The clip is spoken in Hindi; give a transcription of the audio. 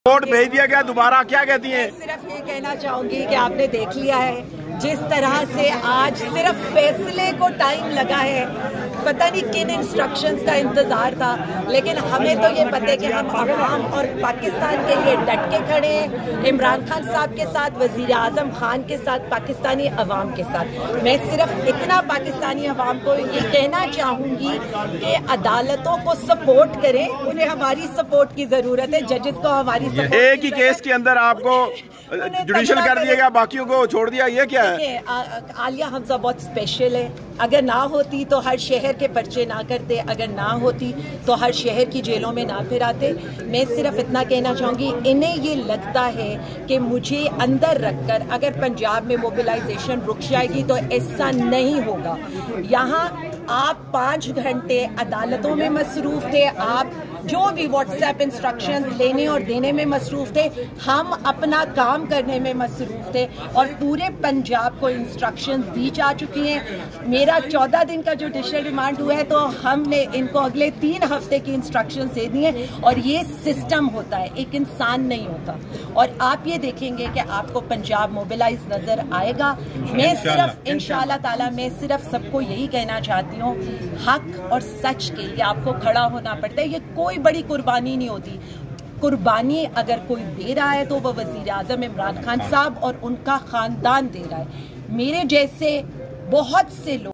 वोट भेज दिया गया दोबारा, क्या कहती हैं? सिर्फ ये कहना चाहूंगी कि आपने देख लिया है जिस तरह से आज सिर्फ फैसले को टाइम लगा है। पता नहीं किन इंस्ट्रक्शंस का इंतजार था, लेकिन हमें तो ये पता है कि हम अवाम और पाकिस्तान के लिए डट के खड़े हैं, इमरान खान साहब के साथ, वजीर आजम खान के साथ, पाकिस्तानी अवाम के साथ। मैं सिर्फ इतना पाकिस्तानी अवाम को ये कहना चाहूंगी कि अदालतों को सपोर्ट करें, उन्हें हमारी सपोर्ट की जरूरत है। जजेस को हमारी सपोर्ट। एक ही केस के अंदर आपको जुडिशल कर दिया गया, बाकियों को छोड़ दिया, ये क्या है? आलिया हमजा बहुत स्पेशल है। अगर ना होती तो हर शहर के पर्चे ना करते, अगर ना होती तो हर शहर की जेलों में ना फिराते। मैं सिर्फ इतना कहना चाहूँगी, इन्हें ये लगता है कि मुझे अंदर रखकर अगर पंजाब में मोबिलाइजेशन रुक जाएगी तो ऐसा नहीं होगा। यहाँ आप 5 घंटे अदालतों में मसरूफ थे, आप जो भी व्हाट्सएप इंस्ट्रक्शंस लेने और देने में मसरूफ थे, हम अपना काम करने में मसरूफ थे और पूरे पंजाब को इंस्ट्रक्शंस दी जा चुकी हैं। मेरा 14 दिन का जुडिशियल रिमांड हुआ है तो हमने इनको अगले 3 हफ्ते की इंस्ट्रक्शंस दे दी हैं और ये सिस्टम होता है, एक इंसान नहीं होता। और आप ये देखेंगे कि आपको पंजाब मोबिलाइज नजर आएगा। मैं सिर्फ इंशाल्लाह ताला मैं सिर्फ सबको यही कहना चाहती हूँ, हक और सच के लिए आपको खड़ा होना पड़ता है। ये कोई बड़ी कुर्बानी नहीं होती। कुर्बानी अगर कोई दे रहा है तो वह वजीर आजम इमरान खान साहब और उनका खानदान दे रहा है। मेरे जैसे बहुत से लोग